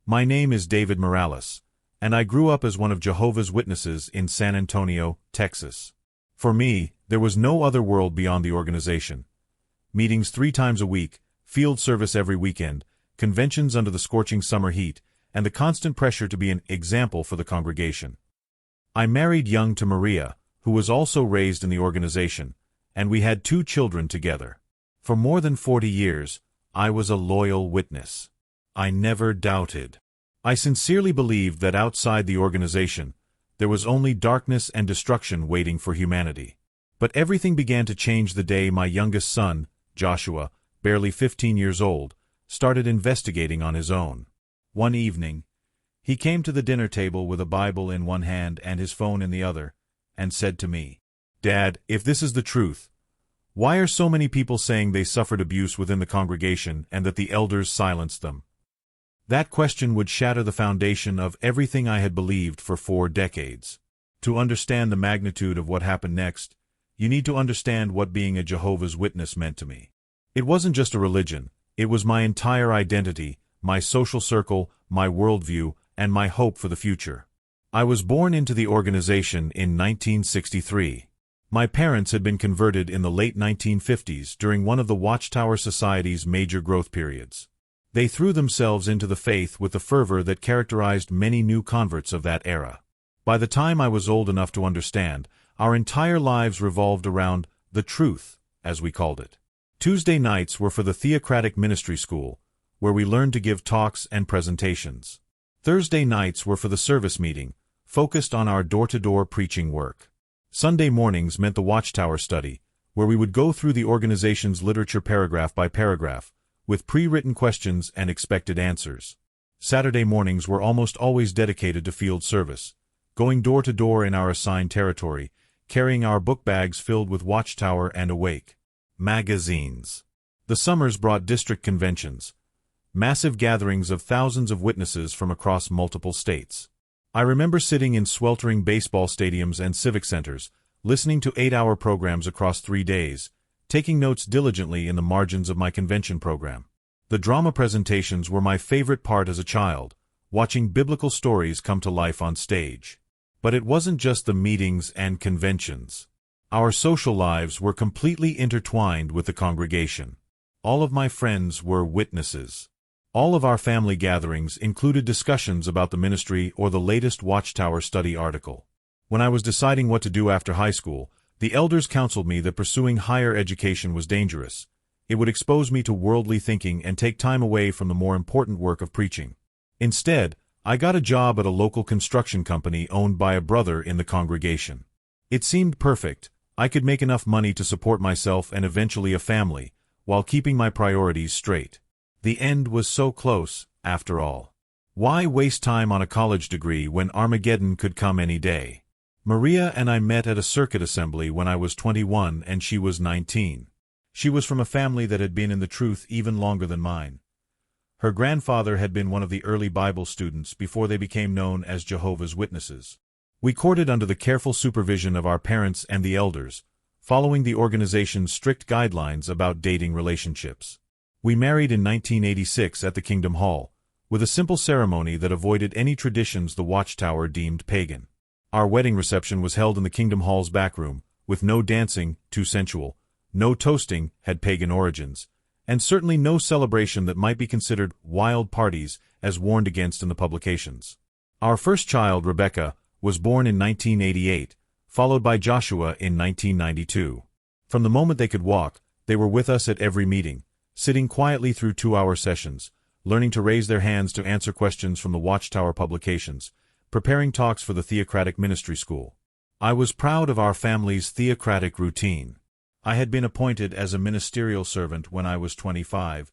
My name is David Morales, and I grew up as one of Jehovah's Witnesses in San Antonio, Texas. For me, there was no other world beyond the organization. Meetings 3 times a week, field service every weekend, conventions under the scorching summer heat, and the constant pressure to be an example for the congregation. I married young to Maria, who was also raised in the organization, and we had 2 children together. For more than 40 years, I was a loyal witness. I never doubted. I sincerely believed that outside the organization, there was only darkness and destruction waiting for humanity. But everything began to change the day my youngest son, Joshua, barely 15 years old, started investigating on his own. One evening, he came to the dinner table with a Bible in one hand and his phone in the other, and said to me, "Dad, if this is the truth, why are so many people saying they suffered abuse within the congregation and that the elders silenced them?" That question would shatter the foundation of everything I had believed for 4 decades. To understand the magnitude of what happened next, you need to understand what being a Jehovah's Witness meant to me. It wasn't just a religion, it was my entire identity, my social circle, my worldview, and my hope for the future. I was born into the organization in 1963. My parents had been converted in the late 1950s during one of the Watchtower Society's major growth periods. They threw themselves into the faith with the fervor that characterized many new converts of that era. By the time I was old enough to understand, our entire lives revolved around the truth, as we called it. Tuesday nights were for the Theocratic Ministry School, where we learned to give talks and presentations. Thursday nights were for the service meeting, focused on our door-to-door preaching work. Sunday mornings meant the Watchtower study, where we would go through the organization's literature paragraph by paragraph, with pre-written questions and expected answers. Saturday mornings were almost always dedicated to field service, going door-to-door in our assigned territory, carrying our book bags filled with Watchtower and Awake magazines. The summers brought district conventions, massive gatherings of thousands of witnesses from across multiple states. I remember sitting in sweltering baseball stadiums and civic centers, listening to 8-hour programs across 3 days, taking notes diligently in the margins of my convention program. The drama presentations were my favorite part as a child, watching biblical stories come to life on stage. But it wasn't just the meetings and conventions. Our social lives were completely intertwined with the congregation. All of my friends were witnesses. All of our family gatherings included discussions about the ministry or the latest Watchtower study article. When I was deciding what to do after high school, the elders counseled me that pursuing higher education was dangerous. It would expose me to worldly thinking and take time away from the more important work of preaching. Instead, I got a job at a local construction company owned by a brother in the congregation. It seemed perfect. I could make enough money to support myself and eventually a family, while keeping my priorities straight. The end was so close, after all. Why waste time on a college degree when Armageddon could come any day? Maria and I met at a circuit assembly when I was 21 and she was 19. She was from a family that had been in the truth even longer than mine. Her grandfather had been one of the early Bible students before they became known as Jehovah's Witnesses. We courted under the careful supervision of our parents and the elders, following the organization's strict guidelines about dating relationships. We married in 1986 at the Kingdom Hall, with a simple ceremony that avoided any traditions the Watchtower deemed pagan. Our wedding reception was held in the Kingdom Hall's back room, with no dancing, too sensual, no toasting, had pagan origins, and certainly no celebration that might be considered wild parties as warned against in the publications. Our first child, Rebecca, was born in 1988, followed by Joshua in 1992. From the moment they could walk, they were with us at every meeting, sitting quietly through 2-hour sessions, learning to raise their hands to answer questions from the Watchtower publications, preparing talks for the Theocratic Ministry School. I was proud of our family's theocratic routine. I had been appointed as a ministerial servant when I was 25,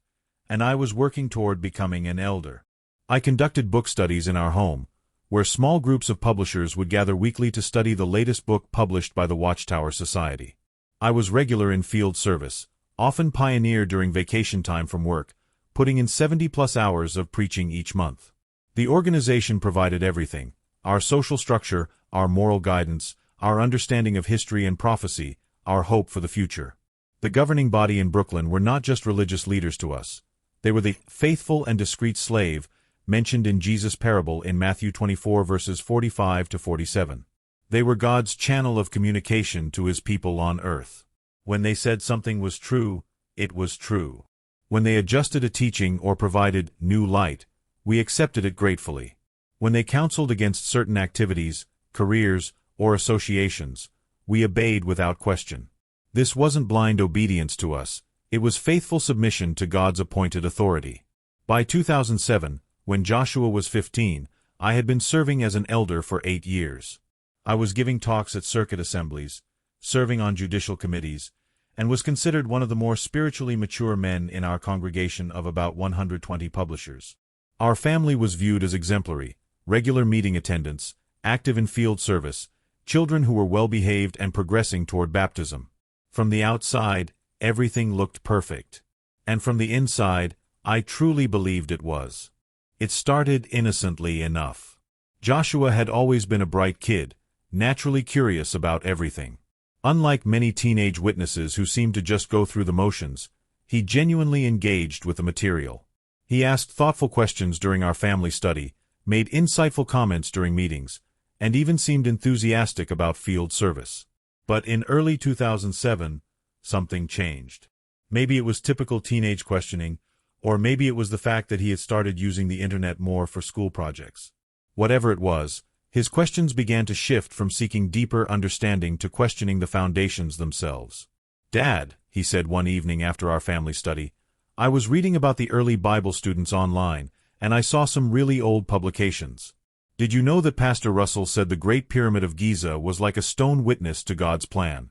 and I was working toward becoming an elder. I conducted book studies in our home, where small groups of publishers would gather weekly to study the latest book published by the Watchtower Society. I was regular in field service, often pioneer during vacation time from work, putting in 70-plus hours of preaching each month. The organization provided everything: our social structure, our moral guidance, our understanding of history and prophecy, our hope for the future. The governing body in Brooklyn were not just religious leaders to us. They were the faithful and discreet slave mentioned in Jesus' parable in Matthew 24 verses 45 to 47. They were God's channel of communication to his people on earth. When they said something was true, it was true. When they adjusted a teaching or provided new light, we accepted it gratefully. When they counseled against certain activities, careers, or associations, we obeyed without question. This wasn't blind obedience to us, it was faithful submission to God's appointed authority. By 2007, when Joshua was 15, I had been serving as an elder for 8 years. I was giving talks at circuit assemblies, serving on judicial committees, and was considered one of the more spiritually mature men in our congregation of about 120 publishers. Our family was viewed as exemplary, regular meeting attendance, active in field service, children who were well-behaved and progressing toward baptism. From the outside, everything looked perfect. And from the inside, I truly believed it was. It started innocently enough. Joshua had always been a bright kid, naturally curious about everything. Unlike many teenage witnesses who seemed to just go through the motions, he genuinely engaged with the material. He asked thoughtful questions during our family study, made insightful comments during meetings, and even seemed enthusiastic about field service. But in early 2007, something changed. Maybe it was typical teenage questioning, or maybe it was the fact that he had started using the internet more for school projects. Whatever it was, his questions began to shift from seeking deeper understanding to questioning the foundations themselves. "Dad," he said one evening after our family study, "I was reading about the early Bible students online, and I saw some really old publications. Did you know that Pastor Russell said the Great Pyramid of Giza was like a stone witness to God's plan?"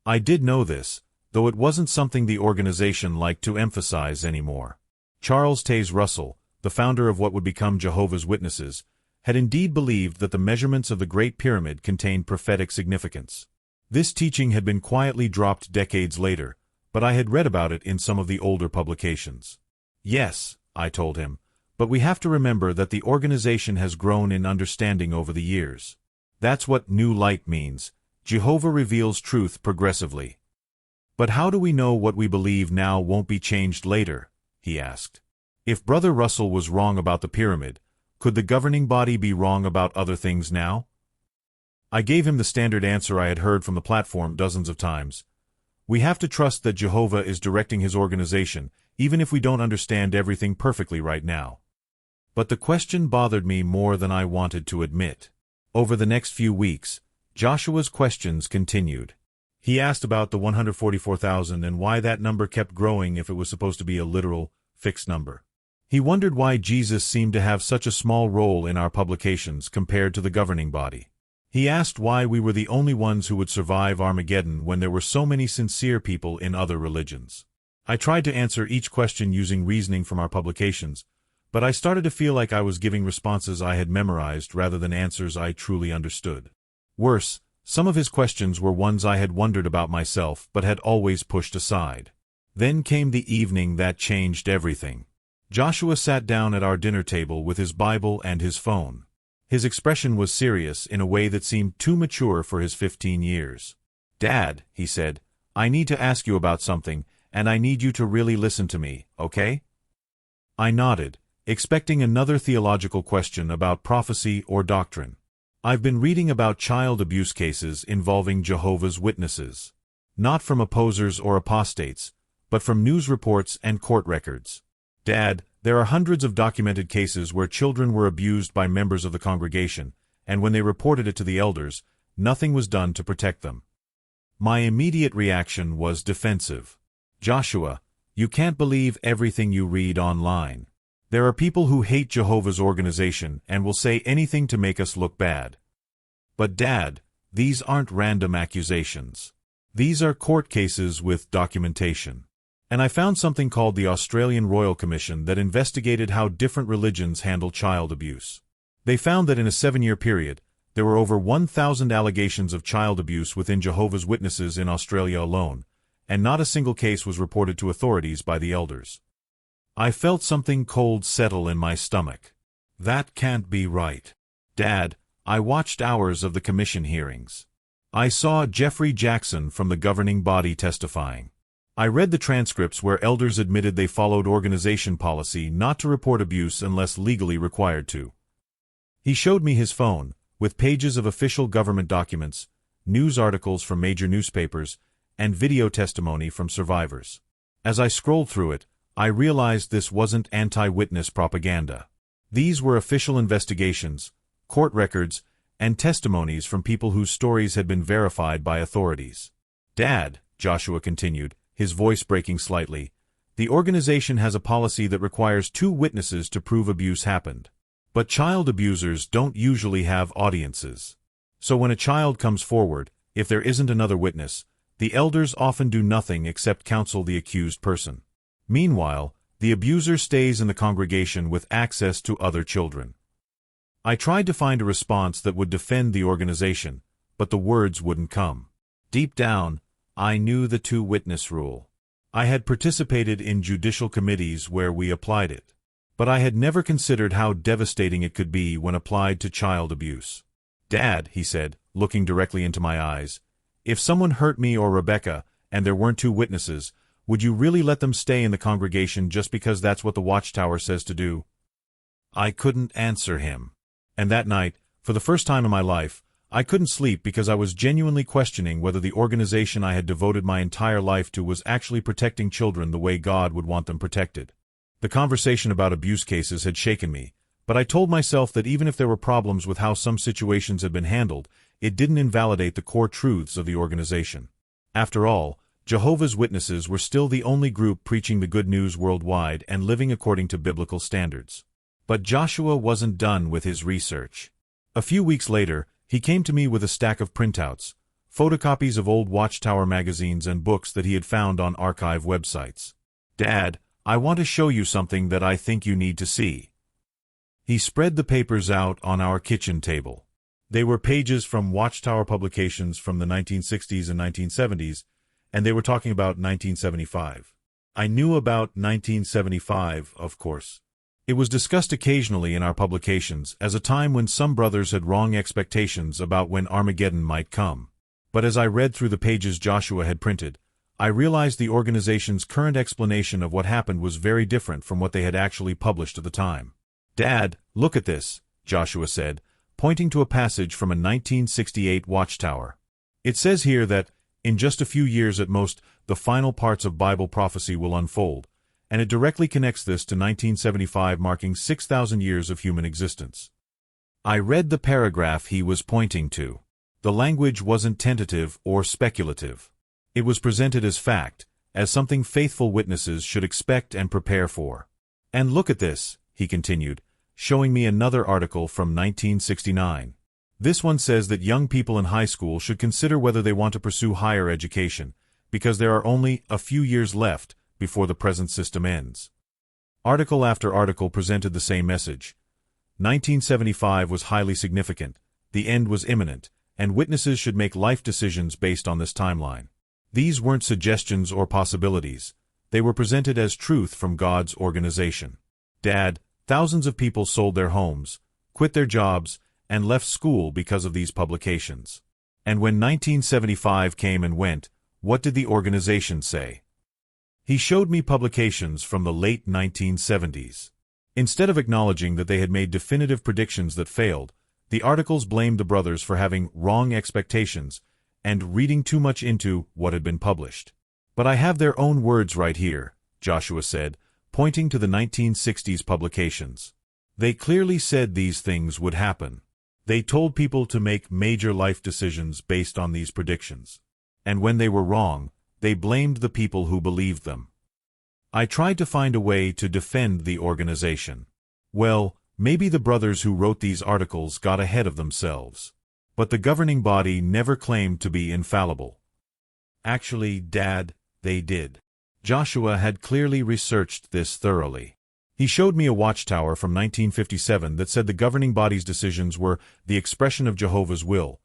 I did know this, though it wasn't something the organization liked to emphasize anymore. Charles Taze Russell, the founder of what would become Jehovah's Witnesses, had indeed believed that the measurements of the Great Pyramid contained prophetic significance. This teaching had been quietly dropped decades later, but I had read about it in some of the older publications. "Yes," I told him, "but we have to remember that the organization has grown in understanding over the years. That's what new light means. Jehovah reveals truth progressively." "But how do we know what we believe now won't be changed later?" he asked. "If Brother Russell was wrong about the pyramid, could the governing body be wrong about other things now?" I gave him the standard answer I had heard from the platform dozens of times. We have to trust that Jehovah is directing his organization, even if we don't understand everything perfectly right now. But the question bothered me more than I wanted to admit. Over the next few weeks, Joshua's questions continued. He asked about the 144,000 and why that number kept growing if it was supposed to be a literal, fixed number. He wondered why Jesus seemed to have such a small role in our publications compared to the governing body. He asked why we were the only ones who would survive Armageddon when there were so many sincere people in other religions. I tried to answer each question using reasoning from our publications, but I started to feel like I was giving responses I had memorized rather than answers I truly understood. Worse, some of his questions were ones I had wondered about myself but had always pushed aside. Then came the evening that changed everything. Joshua sat down at our dinner table with his Bible and his phone. His expression was serious in a way that seemed too mature for his 15 years. "Dad," he said, "I need to ask you about something, and I need you to really listen to me, okay?" I nodded, expecting another theological question about prophecy or doctrine. "I've been reading about child abuse cases involving Jehovah's Witnesses. Not from opposers or apostates, but from news reports and court records. Dad, there are hundreds of documented cases where children were abused by members of the congregation, and when they reported it to the elders, nothing was done to protect them." My immediate reaction was defensive. "Joshua, you can't believe everything you read online. There are people who hate Jehovah's organization and will say anything to make us look bad." "But Dad, these aren't random accusations. These are court cases with documentation. And I found something called the Australian Royal Commission that investigated how different religions handle child abuse. They found that in a 7-year period, there were over 1,000 allegations of child abuse within Jehovah's Witnesses in Australia alone, and not a single case was reported to authorities by the elders. I felt something cold settle in my stomach. That can't be right. Dad, I watched hours of the commission hearings. I saw Jeffrey Jackson from the governing body testifying. I read the transcripts where elders admitted they followed organization policy not to report abuse unless legally required to. He showed me his phone, with pages of official government documents, news articles from major newspapers, and video testimony from survivors. As I scrolled through it, I realized this wasn't anti-witness propaganda. These were official investigations, court records, and testimonies from people whose stories had been verified by authorities. "Dad," Joshua continued, his voice breaking slightly, "the organization has a policy that requires 2 witnesses to prove abuse happened. But child abusers don't usually have audiences. So when a child comes forward, if there isn't another witness, the elders often do nothing except counsel the accused person. Meanwhile, the abuser stays in the congregation with access to other children." I tried to find a response that would defend the organization, but the words wouldn't come. Deep down, I knew the 2-witness rule. I had participated in judicial committees where we applied it, but I had never considered how devastating it could be when applied to child abuse. "Dad," he said, looking directly into my eyes, "if someone hurt me or Rebecca, and there weren't 2 witnesses, would you really let them stay in the congregation just because that's what the Watchtower says to do?" I couldn't answer him. And that night, for the first time in my life, I couldn't sleep because I was genuinely questioning whether the organization I had devoted my entire life to was actually protecting children the way God would want them protected. The conversation about abuse cases had shaken me, but I told myself that even if there were problems with how some situations had been handled, it didn't invalidate the core truths of the organization. After all, Jehovah's Witnesses were still the only group preaching the good news worldwide and living according to biblical standards. But Joshua wasn't done with his research. A few weeks later, he came to me with a stack of printouts, photocopies of old Watchtower magazines and books that he had found on archive websites. "Dad, I want to show you something that I think you need to see." He spread the papers out on our kitchen table. They were pages from Watchtower publications from the 1960s and 1970s, and they were talking about 1975. I knew about 1975, of course. It was discussed occasionally in our publications as a time when some brothers had wrong expectations about when Armageddon might come. But as I read through the pages Joshua had printed, I realized the organization's current explanation of what happened was very different from what they had actually published at the time. "Dad, look at this," Joshua said, pointing to a passage from a 1968 Watchtower. "It says here that, in just a few years at most, the final parts of Bible prophecy will unfold, and it directly connects this to 1975 marking 6,000 years of human existence." I read the paragraph he was pointing to. The language wasn't tentative or speculative. It was presented as fact, as something faithful witnesses should expect and prepare for. "And look at this," he continued, showing me another article from 1969. "This one says that young people in high school should consider whether they want to pursue higher education, because there are only a few years left before the present system ends." Article after article presented the same message. 1975 was highly significant, the end was imminent, and witnesses should make life decisions based on this timeline. These weren't suggestions or possibilities. They were presented as truth from God's organization. "Dad, thousands of people sold their homes, quit their jobs, and left school because of these publications. And when 1975 came and went, what did the organization say?" He showed me publications from the late 1970s. Instead of acknowledging that they had made definitive predictions that failed, the articles blamed the brothers for having wrong expectations and reading too much into what had been published. "But I have their own words right here," Joshua said, pointing to the 1960s publications. "They clearly said these things would happen. They told people to make major life decisions based on these predictions. And when they were wrong, they blamed the people who believed them." I tried to find a way to defend the organization. Well, maybe the brothers who wrote these articles got ahead of themselves. But the governing body never claimed to be infallible. Actually, Dad, they did. Joshua had clearly researched this thoroughly. He showed me a Watchtower from 1957 that said the governing body's decisions were the expression of Jehovah's will,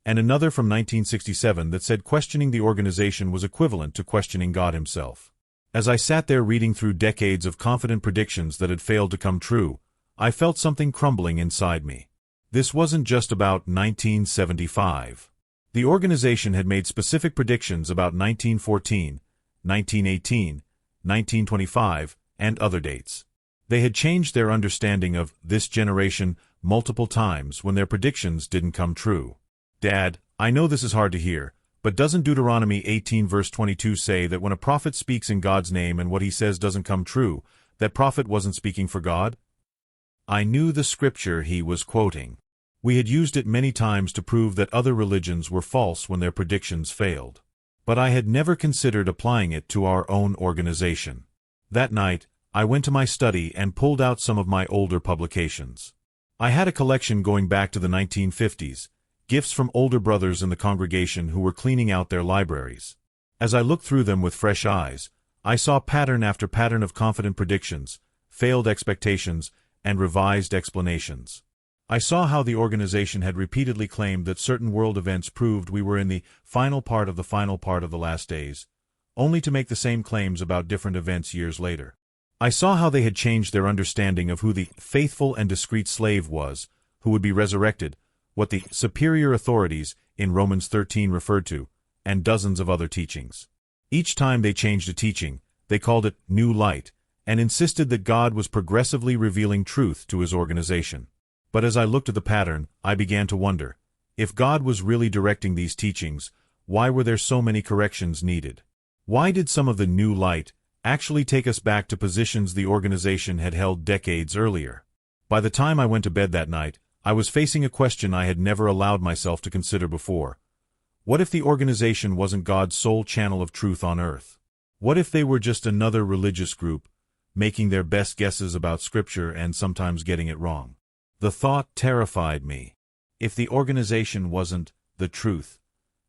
and another from 1967 that said questioning the organization was equivalent to questioning God himself. As I sat there reading through decades of confident predictions that had failed to come true, I felt something crumbling inside me. This wasn't just about 1975. The organization had made specific predictions about 1914, 1918, 1925, and other dates. They had changed their understanding of this generation multiple times when their predictions didn't come true. Dad, I know this is hard to hear, but doesn't Deuteronomy 18 verse 22 say that when a prophet speaks in God's name and what he says doesn't come true, that prophet wasn't speaking for God? I knew the scripture he was quoting. We had used it many times to prove that other religions were false when their predictions failed. But I had never considered applying it to our own organization. That night, I went to my study and pulled out some of my older publications. I had a collection going back to the 1950s, gifts from older brothers in the congregation who were cleaning out their libraries. As I looked through them with fresh eyes, I saw pattern after pattern of confident predictions, failed expectations, and revised explanations. I saw how the organization had repeatedly claimed that certain world events proved we were in the final part of the last days, only to make the same claims about different events years later. I saw how they had changed their understanding of who the faithful and discreet slave was, who would be resurrected, what the superior authorities in Romans 13 referred to, and dozens of other teachings. Each time they changed a teaching, they called it New Light, and insisted that God was progressively revealing truth to his organization. But as I looked at the pattern, I began to wonder, if God was really directing these teachings, why were there so many corrections needed? Why did some of the New Light actually take us back to positions the organization had held decades earlier? By the time I went to bed that night, I was facing a question I had never allowed myself to consider before. What if the organization wasn't God's sole channel of truth on earth? What if they were just another religious group, making their best guesses about Scripture and sometimes getting it wrong? The thought terrified me. If the organization wasn't the truth,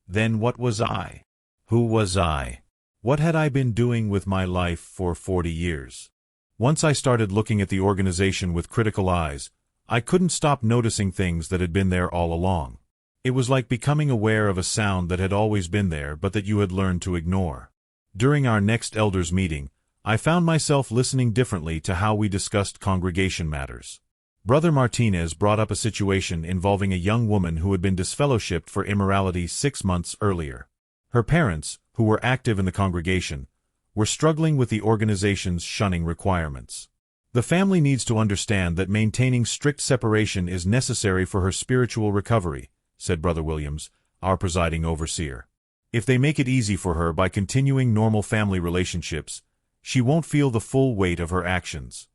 then what was I? Who was I? What had I been doing with my life for 40 years? Once I started looking at the organization with critical eyes, I couldn't stop noticing things that had been there all along. It was like becoming aware of a sound that had always been there but that you had learned to ignore. During our next elders' meeting, I found myself listening differently to how we discussed congregation matters. Brother Martinez brought up a situation involving a young woman who had been disfellowshipped for immorality 6 months earlier. Her parents, who were active in the congregation, were struggling with the organization's shunning requirements. The family needs to understand that maintaining strict separation is necessary for her spiritual recovery, said Brother Williams, our presiding overseer. If they make it easy for her by continuing normal family relationships, she won't feel the full weight of her actions.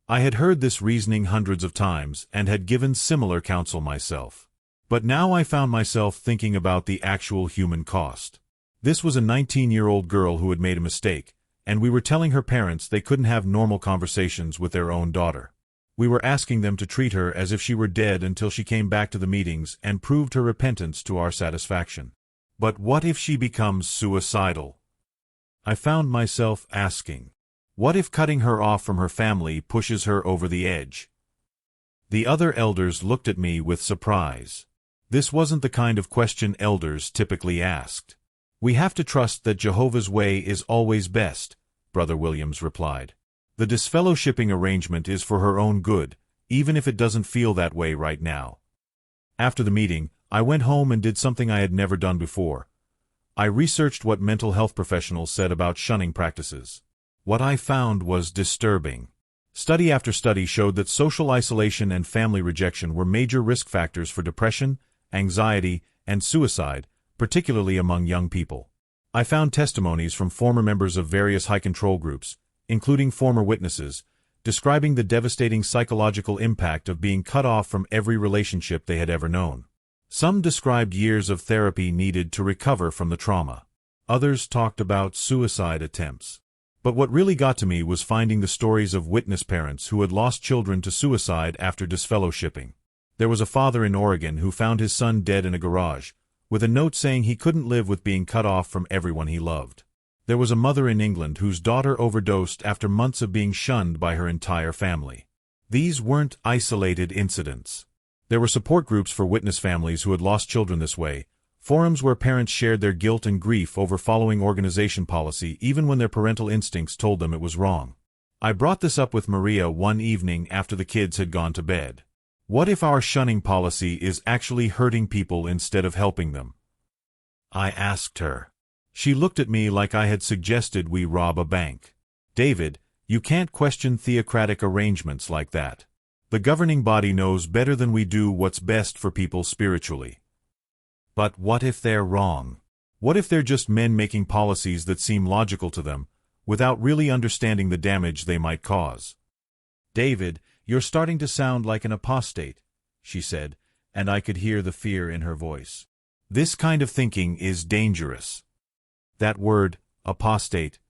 I had heard this reasoning hundreds of times and had given similar counsel myself. But now I found myself thinking about the actual human cost. This was a 19-year-old girl who had made a mistake, and we were telling her parents they couldn't have normal conversations with their own daughter. We were asking them to treat her as if she were dead until she came back to the meetings and proved her repentance to our satisfaction. But what if she becomes suicidal? I found myself asking, what if cutting her off from her family pushes her over the edge? The other elders looked at me with surprise. This wasn't the kind of question elders typically asked. We have to trust that Jehovah's way is always best, Brother Williams replied. The disfellowshipping arrangement is for her own good, even if it doesn't feel that way right now. After the meeting, I went home and did something I had never done before. I researched what mental health professionals said about shunning practices. What I found was disturbing. Study after study showed that social isolation and family rejection were major risk factors for depression, anxiety, and suicide, particularly among young people. I found testimonies from former members of various high-control groups, including former witnesses, describing the devastating psychological impact of being cut off from every relationship they had ever known. Some described years of therapy needed to recover from the trauma. Others talked about suicide attempts. But what really got to me was finding the stories of witness parents who had lost children to suicide after disfellowshipping. There was a father in Oregon who found his son dead in a garage, with a note saying he couldn't live with being cut off from everyone he loved. There was a mother in England whose daughter overdosed after months of being shunned by her entire family. These weren't isolated incidents. There were support groups for witness families who had lost children this way, forums where parents shared their guilt and grief over following organization policy even when their parental instincts told them it was wrong. I brought this up with Maria one evening after the kids had gone to bed. What if our shunning policy is actually hurting people instead of helping them? I asked her. She looked at me like I had suggested we rob a bank. David, you can't question theocratic arrangements like that. The governing body knows better than we do what's best for people spiritually. But what if they're wrong? What if they're just men making policies that seem logical to them, without really understanding the damage they might cause? David, you're starting to sound like an apostate, she said, and I could hear the fear in her voice. This kind of thinking is dangerous. That word, apostate,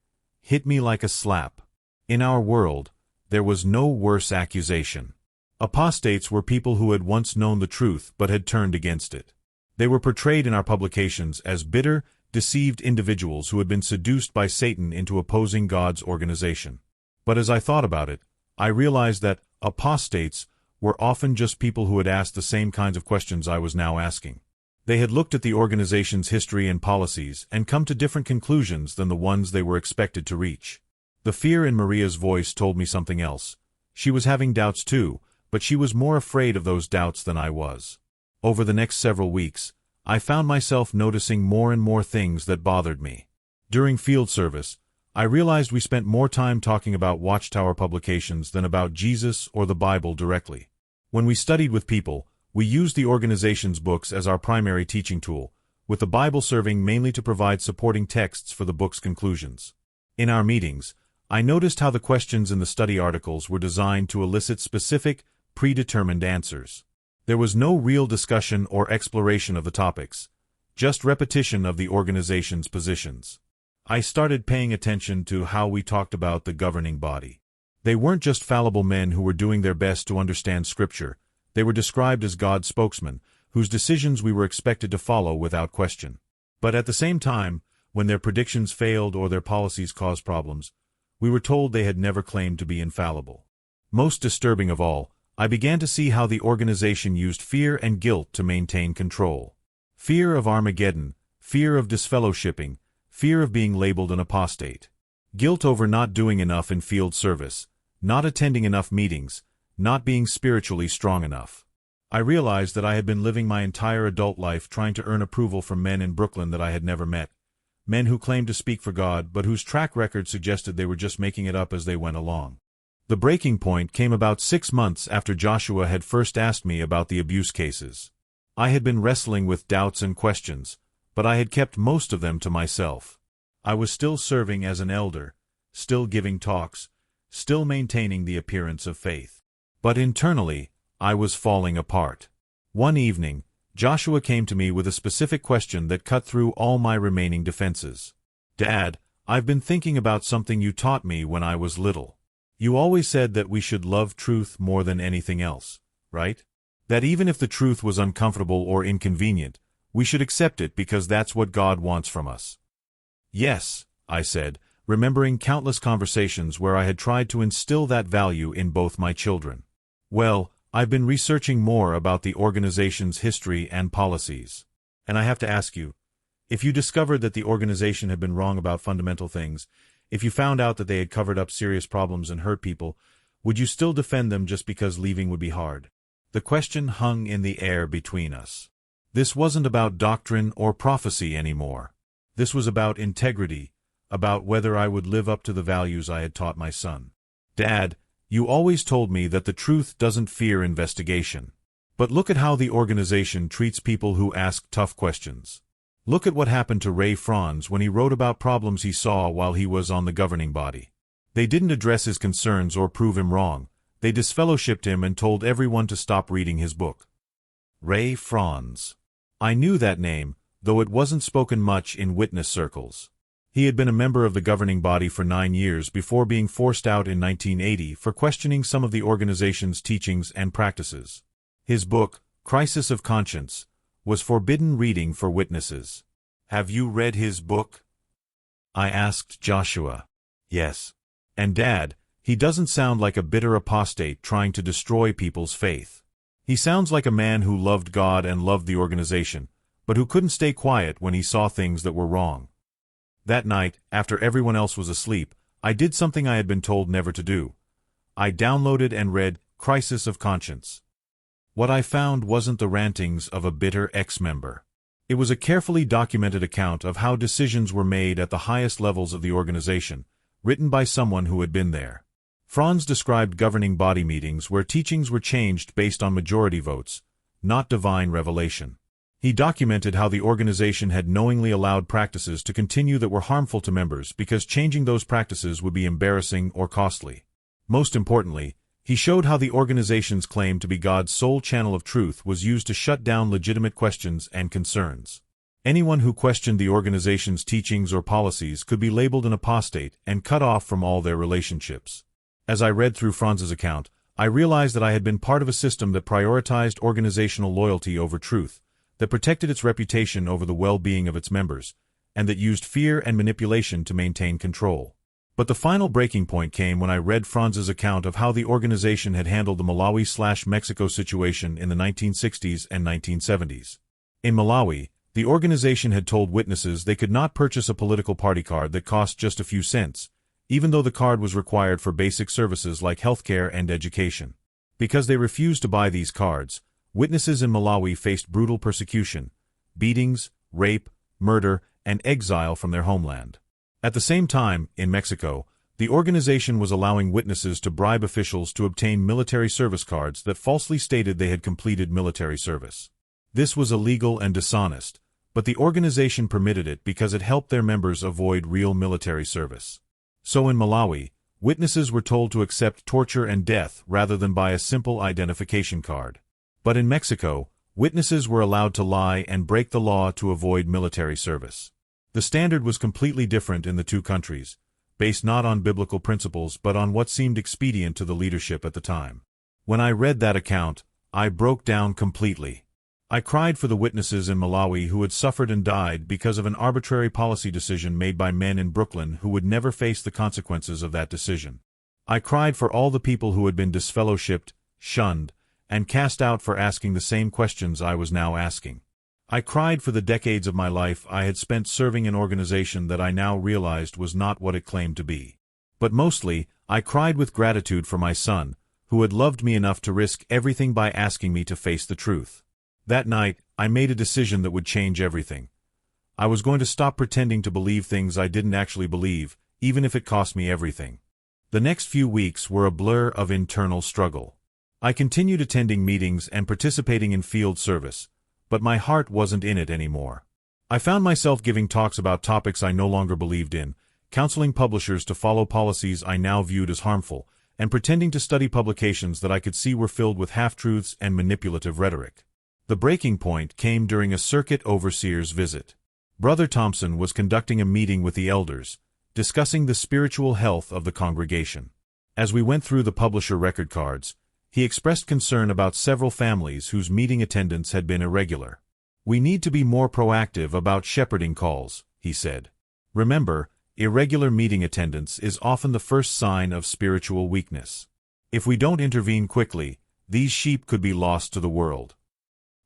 hit me like a slap. In our world, there was no worse accusation. Apostates were people who had once known the truth but had turned against it. They were portrayed in our publications as bitter, deceived individuals who had been seduced by Satan into opposing God's organization. But as I thought about it, I realized that apostates were often just people who had asked the same kinds of questions I was now asking. They had looked at the organization's history and policies and come to different conclusions than the ones they were expected to reach. The fear in Maria's voice told me something else. She was having doubts too, but she was more afraid of those doubts than I was. Over the next several weeks, I found myself noticing more and more things that bothered me. During field service, I realized we spent more time talking about Watchtower publications than about Jesus or the Bible directly. When we studied with people, we used the organization's books as our primary teaching tool, with the Bible serving mainly to provide supporting texts for the book's conclusions. In our meetings, I noticed how the questions in the study articles were designed to elicit specific, predetermined answers. There was no real discussion or exploration of the topics, just repetition of the organization's positions. I started paying attention to how we talked about the governing body. They weren't just fallible men who were doing their best to understand Scripture. They were described as God's spokesmen, whose decisions we were expected to follow without question. But at the same time, when their predictions failed or their policies caused problems, we were told they had never claimed to be infallible. Most disturbing of all, I began to see how the organization used fear and guilt to maintain control. Fear of Armageddon, fear of disfellowshipping, fear of being labeled an apostate. Guilt over not doing enough in field service, not attending enough meetings, not being spiritually strong enough. I realized that I had been living my entire adult life trying to earn approval from men in Brooklyn that I had never met, men who claimed to speak for God but whose track record suggested they were just making it up as they went along. The breaking point came about 6 months after Joshua had first asked me about the abuse cases. I had been wrestling with doubts and questions, but I had kept most of them to myself. I was still serving as an elder, still giving talks, still maintaining the appearance of faith. But internally, I was falling apart. One evening, Joshua came to me with a specific question that cut through all my remaining defenses. "Dad, I've been thinking about something you taught me when I was little. You always said that we should love truth more than anything else, right? That even if the truth was uncomfortable or inconvenient, we should accept it because that's what God wants from us." "Yes," I said, remembering countless conversations where I had tried to instill that value in both my children. "Well, I've been researching more about the organization's history and policies. And I have to ask you, if you discovered that the organization had been wrong about fundamental things, if you found out that they had covered up serious problems and hurt people, would you still defend them just because leaving would be hard?" The question hung in the air between us. This wasn't about doctrine or prophecy anymore. This was about integrity, about whether I would live up to the values I had taught my son. "Dad, you always told me that the truth doesn't fear investigation. But look at how the organization treats people who ask tough questions. Look at what happened to Ray Franz when he wrote about problems he saw while he was on the governing body. They didn't address his concerns or prove him wrong. They disfellowshipped him and told everyone to stop reading his book." Ray Franz. I knew that name, though it wasn't spoken much in witness circles. He had been a member of the governing body for 9 years before being forced out in 1980 for questioning some of the organization's teachings and practices. His book, Crisis of Conscience, was forbidden reading for witnesses. "Have you read his book?" I asked Joshua. "Yes." "And Dad, he doesn't sound like a bitter apostate trying to destroy people's faith. He sounds like a man who loved God and loved the organization, but who couldn't stay quiet when he saw things that were wrong." That night, after everyone else was asleep, I did something I had been told never to do. I downloaded and read Crisis of Conscience. What I found wasn't the rantings of a bitter ex-member. It was a carefully documented account of how decisions were made at the highest levels of the organization, written by someone who had been there. Franz described governing body meetings where teachings were changed based on majority votes, not divine revelation. He documented how the organization had knowingly allowed practices to continue that were harmful to members because changing those practices would be embarrassing or costly. Most importantly, he showed how the organization's claim to be God's sole channel of truth was used to shut down legitimate questions and concerns. Anyone who questioned the organization's teachings or policies could be labeled an apostate and cut off from all their relationships. As I read through Franz's account, I realized that I had been part of a system that prioritized organizational loyalty over truth, that protected its reputation over the well-being of its members, and that used fear and manipulation to maintain control. But the final breaking point came when I read Franz's account of how the organization had handled the Malawi/Mexico situation in the 1960s and 1970s. In Malawi, the organization had told witnesses they could not purchase a political party card that cost just a few cents, even though the card was required for basic services like healthcare and education. Because they refused to buy these cards, witnesses in Malawi faced brutal persecution, beatings, rape, murder, and exile from their homeland. At the same time, in Mexico, the organization was allowing witnesses to bribe officials to obtain military service cards that falsely stated they had completed military service. This was illegal and dishonest, but the organization permitted it because it helped their members avoid real military service. So in Malawi, witnesses were told to accept torture and death rather than buy a simple identification card. But in Mexico, witnesses were allowed to lie and break the law to avoid military service. The standard was completely different in the two countries, based not on biblical principles but on what seemed expedient to the leadership at the time. When I read that account, I broke down completely. I cried for the witnesses in Malawi who had suffered and died because of an arbitrary policy decision made by men in Brooklyn who would never face the consequences of that decision. I cried for all the people who had been disfellowshipped, shunned, and cast out for asking the same questions I was now asking. I cried for the decades of my life I had spent serving an organization that I now realized was not what it claimed to be. But mostly, I cried with gratitude for my son, who had loved me enough to risk everything by asking me to face the truth. That night, I made a decision that would change everything. I was going to stop pretending to believe things I didn't actually believe, even if it cost me everything. The next few weeks were a blur of internal struggle. I continued attending meetings and participating in field service, but my heart wasn't in it anymore. I found myself giving talks about topics I no longer believed in, counseling publishers to follow policies I now viewed as harmful, and pretending to study publications that I could see were filled with half-truths and manipulative rhetoric. The breaking point came during a circuit overseer's visit. Brother Thompson was conducting a meeting with the elders, discussing the spiritual health of the congregation. As we went through the publisher record cards, he expressed concern about several families whose meeting attendance had been irregular. "We need to be more proactive about shepherding calls," he said. "Remember, irregular meeting attendance is often the first sign of spiritual weakness. If we don't intervene quickly, these sheep could be lost to the world."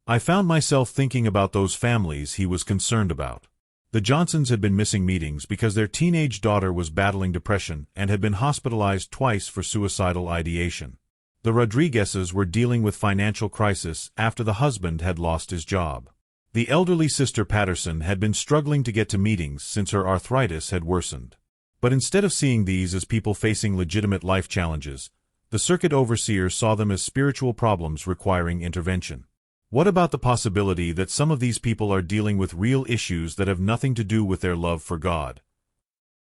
I found myself thinking about those families he was concerned about. The Johnsons had been missing meetings because their teenage daughter was battling depression and had been hospitalized twice for suicidal ideation. The Rodriguezes were dealing with financial crisis after the husband had lost his job. The elderly sister Patterson had been struggling to get to meetings since her arthritis had worsened. But instead of seeing these as people facing legitimate life challenges, the circuit overseer saw them as spiritual problems requiring intervention. What about the possibility that some of these people are dealing with real issues that have nothing to do with their love for God?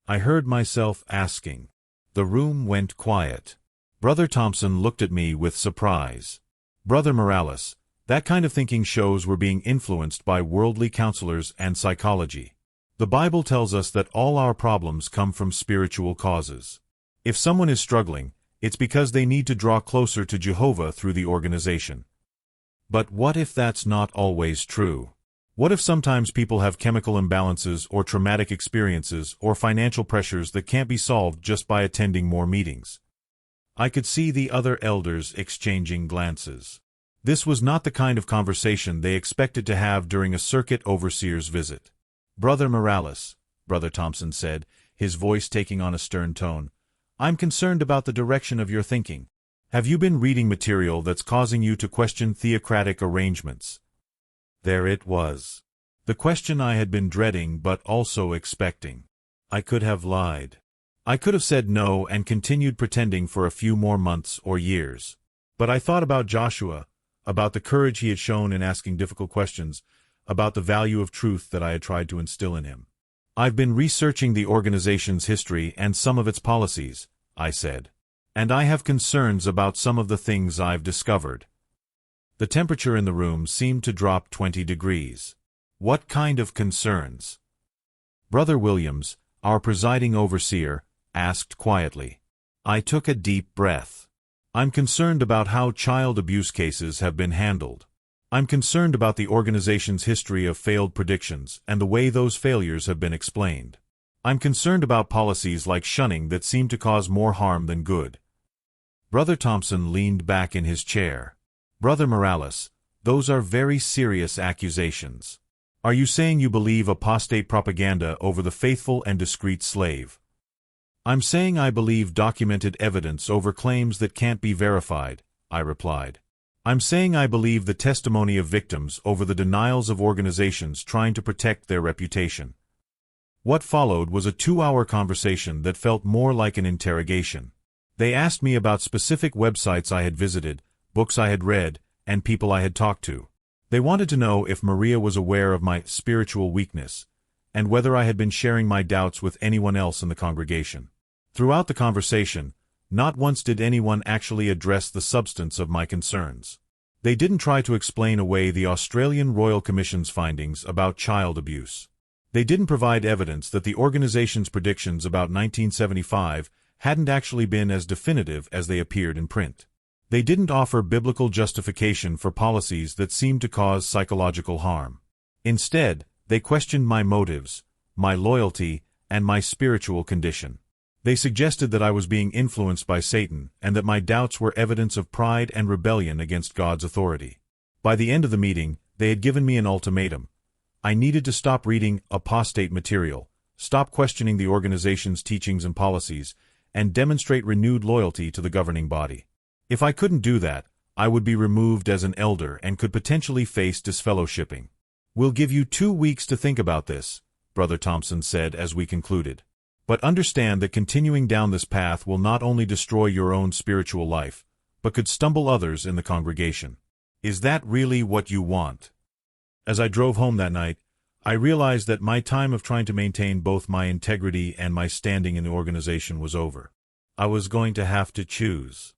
I heard myself asking. The room went quiet. Brother Thompson looked at me with surprise. "Brother Morales, that kind of thinking shows we're being influenced by worldly counselors and psychology. The Bible tells us that all our problems come from spiritual causes. If someone is struggling, it's because they need to draw closer to Jehovah through the organization. But what if that's not always true? What if sometimes people have chemical imbalances or traumatic experiences or financial pressures that can't be solved just by attending more meetings?" I could see the other elders exchanging glances. This was not the kind of conversation they expected to have during a circuit overseer's visit. "Brother Morales," Brother Thompson said, his voice taking on a stern tone, "I'm concerned about the direction of your thinking. Have you been reading material that's causing you to question theocratic arrangements?" There it was. The question I had been dreading but also expecting. I could have lied. I could have said no and continued pretending for a few more months or years. But I thought about Joshua, about the courage he had shown in asking difficult questions, about the value of truth that I had tried to instill in him. I've been researching the organization's history and some of its policies, I said. And I have concerns about some of the things I've discovered. The temperature in the room seemed to drop 20 degrees. What kind of concerns? Brother Williams, our presiding overseer, asked quietly. I took a deep breath. I'm concerned about how child abuse cases have been handled. I'm concerned about the organization's history of failed predictions and the way those failures have been explained. I'm concerned about policies like shunning that seem to cause more harm than good. Brother Thompson leaned back in his chair. Brother Morales, those are very serious accusations. Are you saying you believe apostate propaganda over the faithful and discreet slave? I'm saying I believe documented evidence over claims that can't be verified, I replied. I'm saying I believe the testimony of victims over the denials of organizations trying to protect their reputation. What followed was a 2-hour conversation that felt more like an interrogation. They asked me about specific websites I had visited, books I had read, and people I had talked to. They wanted to know if Maria was aware of my spiritual weakness, and whether I had been sharing my doubts with anyone else in the congregation. Throughout the conversation, not once did anyone actually address the substance of my concerns. They didn't try to explain away the Australian Royal Commission's findings about child abuse. They didn't provide evidence that the organization's predictions about 1975 hadn't actually been as definitive as they appeared in print. They didn't offer biblical justification for policies that seemed to cause psychological harm. Instead, they questioned my motives, my loyalty, and my spiritual condition. They suggested that I was being influenced by Satan and that my doubts were evidence of pride and rebellion against God's authority. By the end of the meeting, they had given me an ultimatum. I needed to stop reading apostate material, stop questioning the organization's teachings and policies, and demonstrate renewed loyalty to the governing body. If I couldn't do that, I would be removed as an elder and could potentially face disfellowshipping. We'll give you 2 weeks to think about this, Brother Thompson said as we concluded. But understand that continuing down this path will not only destroy your own spiritual life, but could stumble others in the congregation. Is that really what you want? As I drove home that night, I realized that my time of trying to maintain both my integrity and my standing in the organization was over. I was going to have to choose.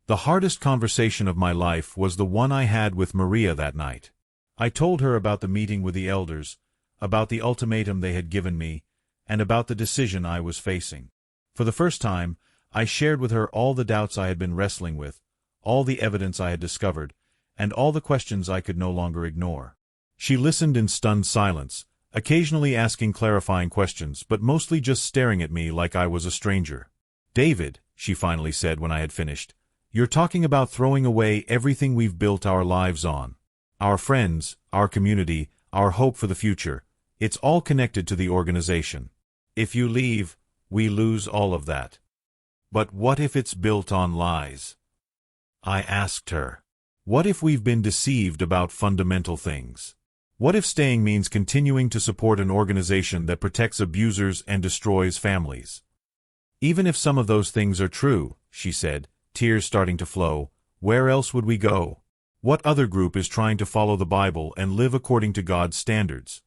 The hardest conversation of my life was the one I had with Maria that night. I told her about the meeting with the elders, about the ultimatum they had given me, and about the decision I was facing. For the first time, I shared with her all the doubts I had been wrestling with, all the evidence I had discovered, and all the questions I could no longer ignore. She listened in stunned silence, occasionally asking clarifying questions, but mostly just staring at me like I was a stranger. David, she finally said when I had finished, you're talking about throwing away everything we've built our lives on. Our friends, our community, our hope for the future. It's all connected to the organization. If you leave, we lose all of that. But what if it's built on lies? I asked her. What if we've been deceived about fundamental things? What if staying means continuing to support an organization that protects abusers and destroys families? Even if some of those things are true, she said, tears starting to flow, where else would we go? What other group is trying to follow the Bible and live according to God's standards?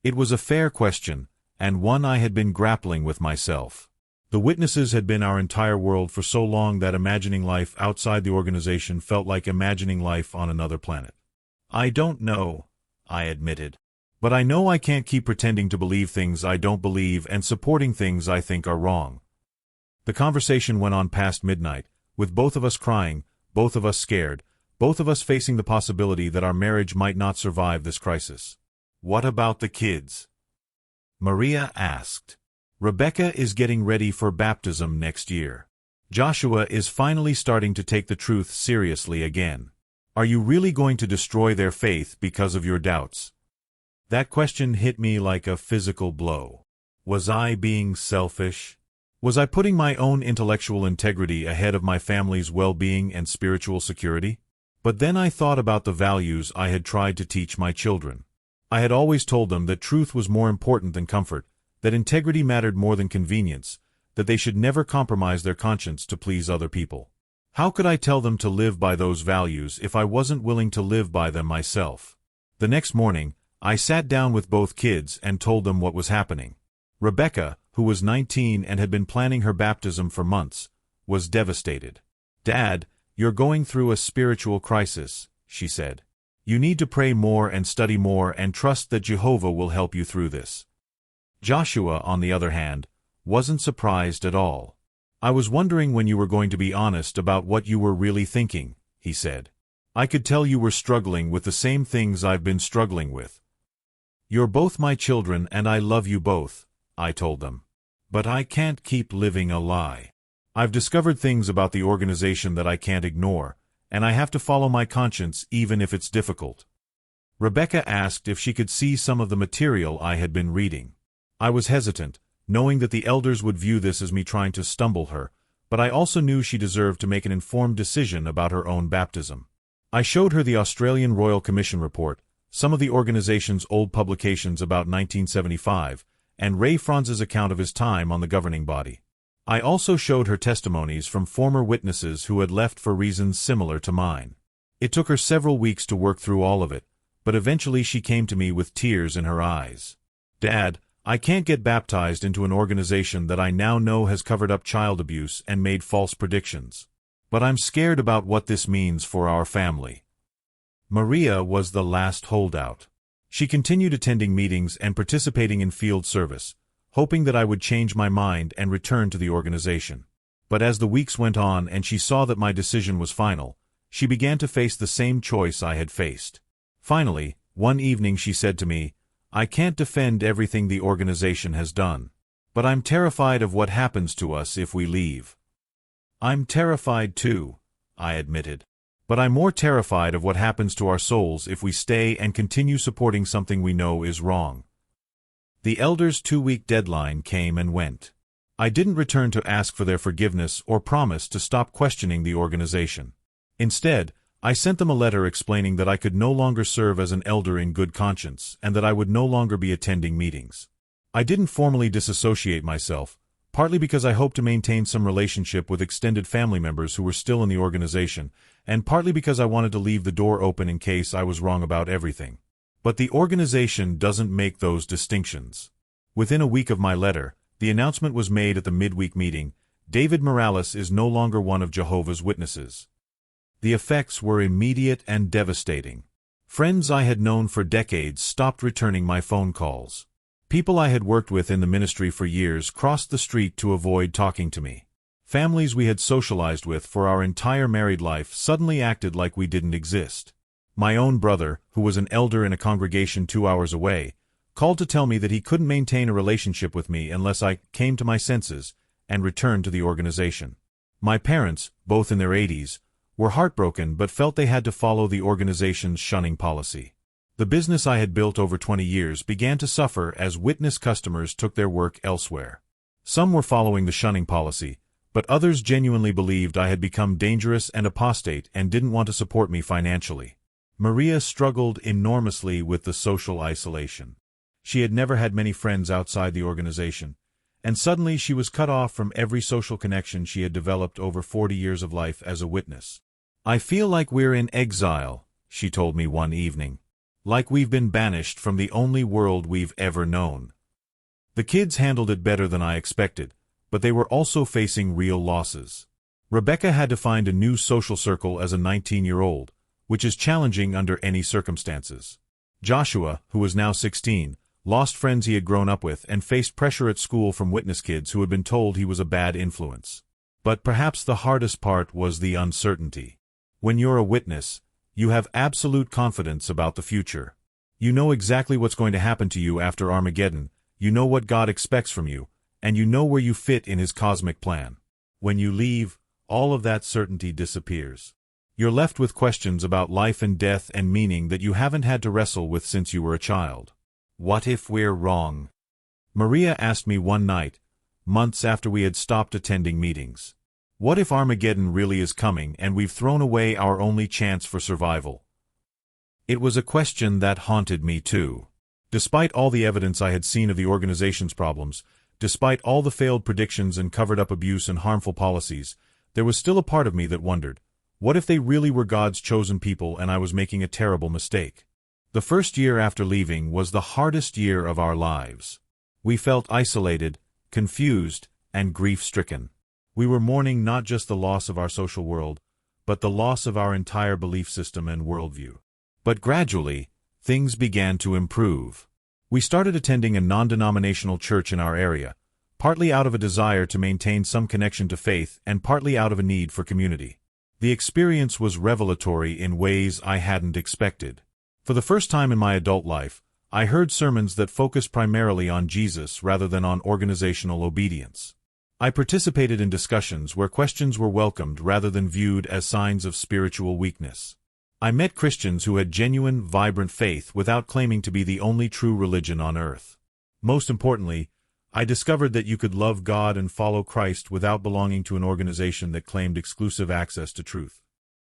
It was a fair question, and one I had been grappling with myself. The witnesses had been our entire world for so long that imagining life outside the organization felt like imagining life on another planet. I don't know, I admitted. But I know I can't keep pretending to believe things I don't believe and supporting things I think are wrong. The conversation went on past midnight, with both of us crying, both of us scared, both of us facing the possibility that our marriage might not survive this crisis. What about the kids? Maria asked. Rebecca is getting ready for baptism next year. Joshua is finally starting to take the truth seriously again. Are you really going to destroy their faith because of your doubts? That question hit me like a physical blow. Was I being selfish? Was I putting my own intellectual integrity ahead of my family's well-being and spiritual security? But then I thought about the values I had tried to teach my children. I had always told them that truth was more important than comfort, that integrity mattered more than convenience, that they should never compromise their conscience to please other people. How could I tell them to live by those values if I wasn't willing to live by them myself? The next morning, I sat down with both kids and told them what was happening. Rebecca, who was 19 and had been planning her baptism for months, was devastated. "Dad, you're going through a spiritual crisis," she said. "You need to pray more and study more and trust that Jehovah will help you through this." Joshua, on the other hand, wasn't surprised at all. "I was wondering when you were going to be honest about what you were really thinking," he said. "I could tell you were struggling with the same things I've been struggling with." "You're both my children and I love you both," I told them. "But I can't keep living a lie. I've discovered things about the organization that I can't ignore, and I have to follow my conscience even if it's difficult." Rebecca asked if she could see some of the material I had been reading. I was hesitant, knowing that the elders would view this as me trying to stumble her, but I also knew she deserved to make an informed decision about her own baptism. I showed her the Australian Royal Commission report, some of the organization's old publications about 1975, and Ray Franz's account of his time on the governing body. I also showed her testimonies from former witnesses who had left for reasons similar to mine. It took her several weeks to work through all of it, but eventually she came to me with tears in her eyes. "Dad, I can't get baptized into an organization that I now know has covered up child abuse and made false predictions. But I'm scared about what this means for our family." Maria was the last holdout. She continued attending meetings and participating in field service, hoping that I would change my mind and return to the organization. But as the weeks went on and she saw that my decision was final, she began to face the same choice I had faced. Finally, one evening she said to me, "I can't defend everything the organization has done. But I'm terrified of what happens to us if we leave." "I'm terrified too," I admitted. "But I'm more terrified of what happens to our souls if we stay and continue supporting something we know is wrong." The elders' 2-week deadline came and went. I didn't return to ask for their forgiveness or promise to stop questioning the organization. Instead, I sent them a letter explaining that I could no longer serve as an elder in good conscience and that I would no longer be attending meetings. I didn't formally disassociate myself, partly because I hoped to maintain some relationship with extended family members who were still in the organization, and partly because I wanted to leave the door open in case I was wrong about everything. But the organization doesn't make those distinctions. Within a week of my letter, the announcement was made at the midweek meeting: David Morales is no longer one of Jehovah's Witnesses. The effects were immediate and devastating. Friends I had known for decades stopped returning my phone calls. People I had worked with in the ministry for years crossed the street to avoid talking to me. Families we had socialized with for our entire married life suddenly acted like we didn't exist. My own brother, who was an elder in a congregation 2 hours away, called to tell me that he couldn't maintain a relationship with me unless I came to my senses and returned to the organization. My parents, both in their 80s, were heartbroken but felt they had to follow the organization's shunning policy. The business I had built over 20 years began to suffer as witness customers took their work elsewhere. Some were following the shunning policy, but others genuinely believed I had become dangerous and apostate and didn't want to support me financially. Maria struggled enormously with the social isolation. She had never had many friends outside the organization, and suddenly she was cut off from every social connection she had developed over 40 years of life as a witness. "I feel like we're in exile," she told me one evening. "Like we've been banished from the only world we've ever known." The kids handled it better than I expected, but they were also facing real losses. Rebecca had to find a new social circle as a 19-year-old, which is challenging under any circumstances. Joshua, who was now 16, lost friends he had grown up with and faced pressure at school from witness kids who had been told he was a bad influence. But perhaps the hardest part was the uncertainty. When you're a witness, you have absolute confidence about the future. You know exactly what's going to happen to you after Armageddon, you know what God expects from you, and you know where you fit in His cosmic plan. When you leave, all of that certainty disappears. You're left with questions about life and death and meaning that you haven't had to wrestle with since you were a child. What if we're wrong? Maria asked me one night, months after we had stopped attending meetings. What if Armageddon really is coming and we've thrown away our only chance for survival? It was a question that haunted me too. Despite all the evidence I had seen of the organization's problems, despite all the failed predictions and covered-up abuse and harmful policies, there was still a part of me that wondered, what if they really were God's chosen people and I was making a terrible mistake? The first year after leaving was the hardest year of our lives. We felt isolated, confused, and grief-stricken. We were mourning not just the loss of our social world, but the loss of our entire belief system and worldview. But gradually, things began to improve. We started attending a non-denominational church in our area, partly out of a desire to maintain some connection to faith and partly out of a need for community. The experience was revelatory in ways I hadn't expected. For the first time in my adult life, I heard sermons that focused primarily on Jesus rather than on organizational obedience. I participated in discussions where questions were welcomed rather than viewed as signs of spiritual weakness. I met Christians who had genuine, vibrant faith without claiming to be the only true religion on earth. Most importantly, I discovered that you could love God and follow Christ without belonging to an organization that claimed exclusive access to truth.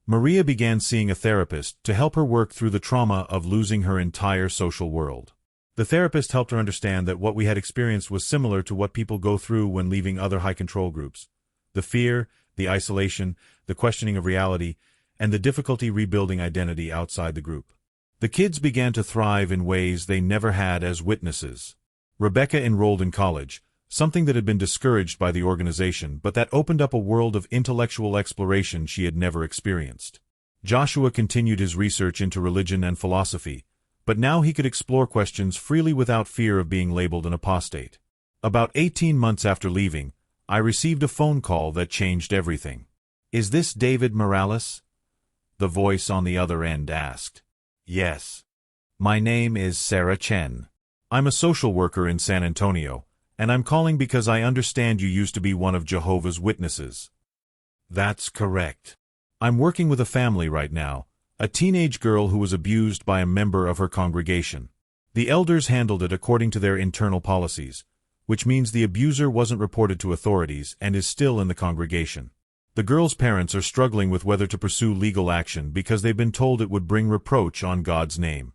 Maria began seeing a therapist to help her work through the trauma of losing her entire social world. The therapist helped her understand that what we had experienced was similar to what people go through when leaving other high-control groups. The fear, the isolation, the questioning of reality, and the difficulty rebuilding identity outside the group. The kids began to thrive in ways they never had as witnesses. Rebecca enrolled in college, something that had been discouraged by the organization but that opened up a world of intellectual exploration she had never experienced. Joshua continued his research into religion and philosophy, but now he could explore questions freely without fear of being labeled an apostate. About 18 months after leaving, I received a phone call that changed everything. "Is this David Morales?" the voice on the other end asked. "Yes. My name is Sarah Chen. I'm a social worker in San Antonio, and I'm calling because I understand you used to be one of Jehovah's Witnesses." "That's correct. I'm working with a family right now, a teenage girl who was abused by a member of her congregation. The elders handled it according to their internal policies, which means the abuser wasn't reported to authorities and is still in the congregation. The girl's parents are struggling with whether to pursue legal action because they've been told it would bring reproach on God's name."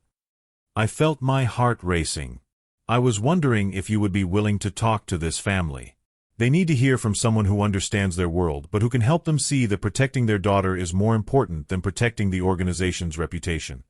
I felt my heart racing. I was wondering if you would be willing to talk to this family. They need to hear from someone who understands their world but who can help them see that protecting their daughter is more important than protecting the organization's reputation.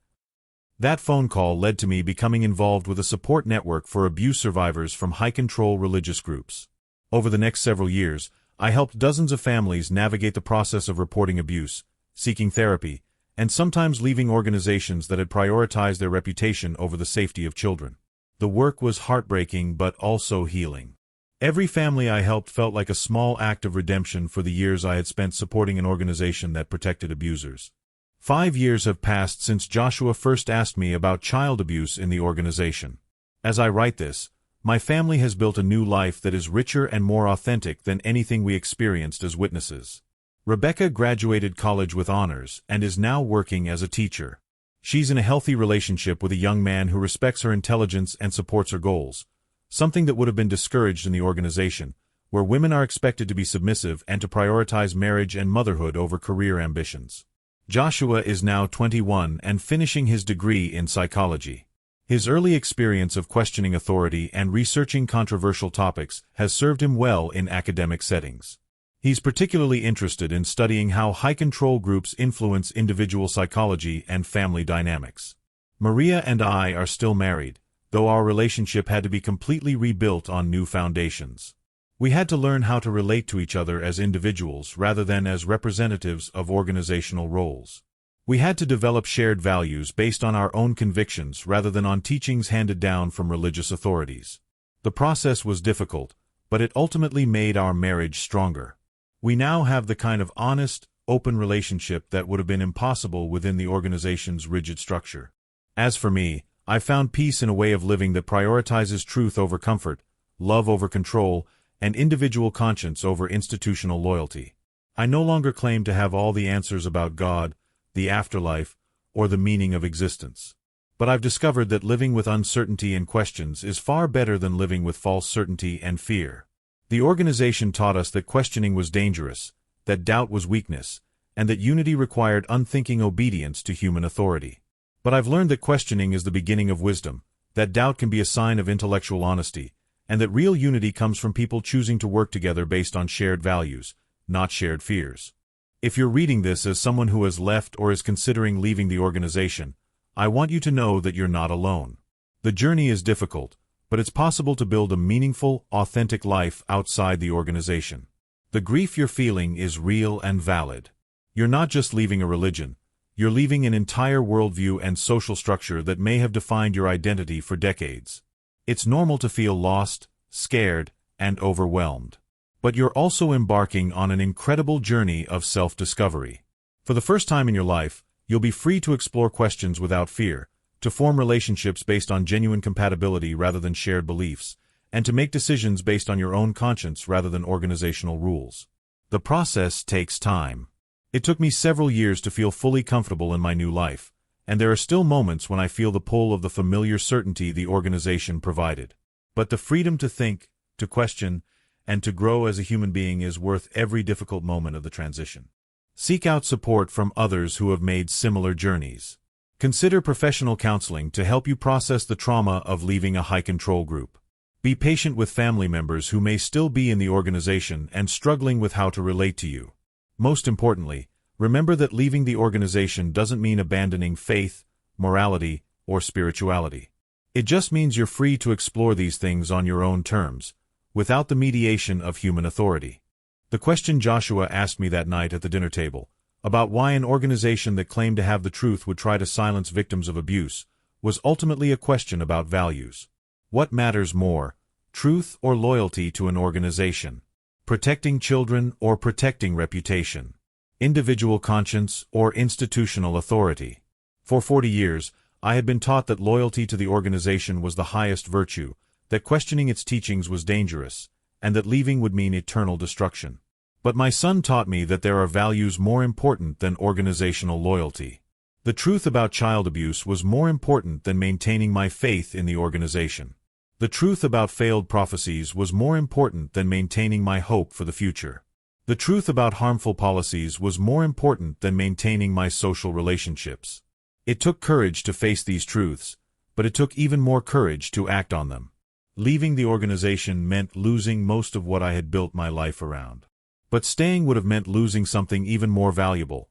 That phone call led to me becoming involved with a support network for abuse survivors from high-control religious groups. Over the next several years, I helped dozens of families navigate the process of reporting abuse, seeking therapy, and sometimes leaving organizations that had prioritized their reputation over the safety of children. The work was heartbreaking but also healing. Every family I helped felt like a small act of redemption for the years I had spent supporting an organization that protected abusers. 5 years have passed since Joshua first asked me about child abuse in the organization. As I write this, my family has built a new life that is richer and more authentic than anything we experienced as witnesses. Rebecca graduated college with honors and is now working as a teacher. She's in a healthy relationship with a young man who respects her intelligence and supports her goals, something that would have been discouraged in the organization, where women are expected to be submissive and to prioritize marriage and motherhood over career ambitions. Joshua is now 21 and finishing his degree in psychology. His early experience of questioning authority and researching controversial topics has served him well in academic settings. He's particularly interested in studying how high-control groups influence individual psychology and family dynamics. Maria and I are still married, though our relationship had to be completely rebuilt on new foundations. We had to learn how to relate to each other as individuals rather than as representatives of organizational roles. We had to develop shared values based on our own convictions rather than on teachings handed down from religious authorities. The process was difficult, but it ultimately made our marriage stronger. We now have the kind of honest, open relationship that would have been impossible within the organization's rigid structure. As for me, I found peace in a way of living that prioritizes truth over comfort, love over control, and individual conscience over institutional loyalty. I no longer claim to have all the answers about God, the afterlife, or the meaning of existence. But I've discovered that living with uncertainty and questions is far better than living with false certainty and fear. The organization taught us that questioning was dangerous, that doubt was weakness, and that unity required unthinking obedience to human authority. But I've learned that questioning is the beginning of wisdom, that doubt can be a sign of intellectual honesty, and that real unity comes from people choosing to work together based on shared values, not shared fears. If you're reading this as someone who has left or is considering leaving the organization, I want you to know that you're not alone. The journey is difficult, but it's possible to build a meaningful, authentic life outside the organization. The grief you're feeling is real and valid. You're not just leaving a religion, you're leaving an entire worldview and social structure that may have defined your identity for decades. It's normal to feel lost, scared, and overwhelmed. But you're also embarking on an incredible journey of self-discovery. For the first time in your life, you'll be free to explore questions without fear, to form relationships based on genuine compatibility rather than shared beliefs, and to make decisions based on your own conscience rather than organizational rules. The process takes time. It took me several years to feel fully comfortable in my new life, and there are still moments when I feel the pull of the familiar certainty the organization provided. But the freedom to think, to question, and to grow as a human being is worth every difficult moment of the transition. Seek out support from others who have made similar journeys. Consider professional counseling to help you process the trauma of leaving a high-control group. Be patient with family members who may still be in the organization and struggling with how to relate to you. Most importantly, remember that leaving the organization doesn't mean abandoning faith, morality, or spirituality. It just means you're free to explore these things on your own terms, without the mediation of human authority. The question Joshua asked me that night at the dinner table, about why an organization that claimed to have the truth would try to silence victims of abuse, was ultimately a question about values. What matters more, truth or loyalty to an organization? Protecting children or protecting reputation? Individual conscience or institutional authority? For 40 years, I had been taught that loyalty to the organization was the highest virtue, that questioning its teachings was dangerous, and that leaving would mean eternal destruction. But my son taught me that there are values more important than organizational loyalty. The truth about child abuse was more important than maintaining my faith in the organization. The truth about failed prophecies was more important than maintaining my hope for the future. The truth about harmful policies was more important than maintaining my social relationships. It took courage to face these truths, but it took even more courage to act on them. Leaving the organization meant losing most of what I had built my life around. But staying would have meant losing something even more valuable: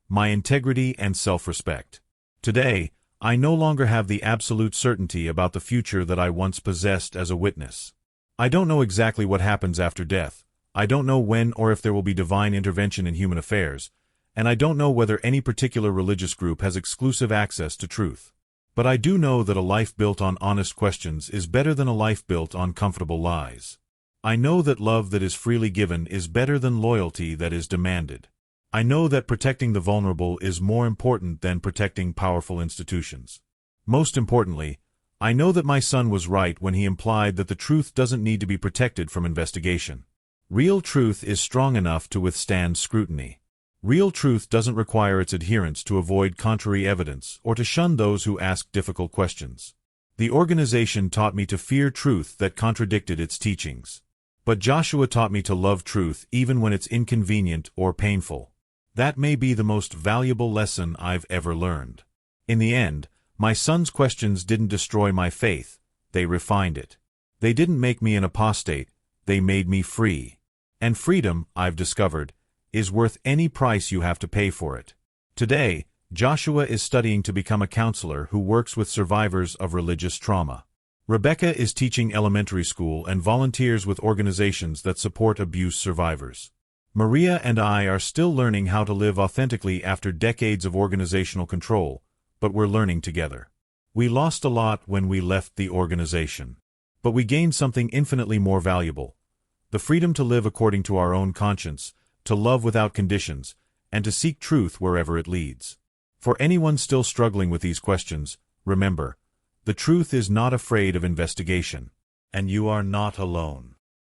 my integrity and self-respect. Today, I no longer have the absolute certainty about the future that I once possessed as a witness. I don't know exactly what happens after death. I don't know when or if there will be divine intervention in human affairs, and I don't know whether any particular religious group has exclusive access to truth. But I do know that a life built on honest questions is better than a life built on comfortable lies. I know that love that is freely given is better than loyalty that is demanded. I know that protecting the vulnerable is more important than protecting powerful institutions. Most importantly, I know that my son was right when he implied that the truth doesn't need to be protected from investigation. Real truth is strong enough to withstand scrutiny. Real truth doesn't require its adherents to avoid contrary evidence or to shun those who ask difficult questions. The organization taught me to fear truth that contradicted its teachings. But Joshua taught me to love truth even when it's inconvenient or painful. That may be the most valuable lesson I've ever learned. In the end, my son's questions didn't destroy my faith, they refined it. They didn't make me an apostate, they made me free. And freedom, I've discovered, is worth any price you have to pay for it. Today, Joshua is studying to become a counselor who works with survivors of religious trauma. Rebecca is teaching elementary school and volunteers with organizations that support abuse survivors. Maria and I are still learning how to live authentically after decades of organizational control, but we're learning together. We lost a lot when we left the organization. But we gained something infinitely more valuable: the freedom to live according to our own conscience, to love without conditions, and to seek truth wherever it leads. For anyone still struggling with these questions, remember, the truth is not afraid of investigation, and you are not alone.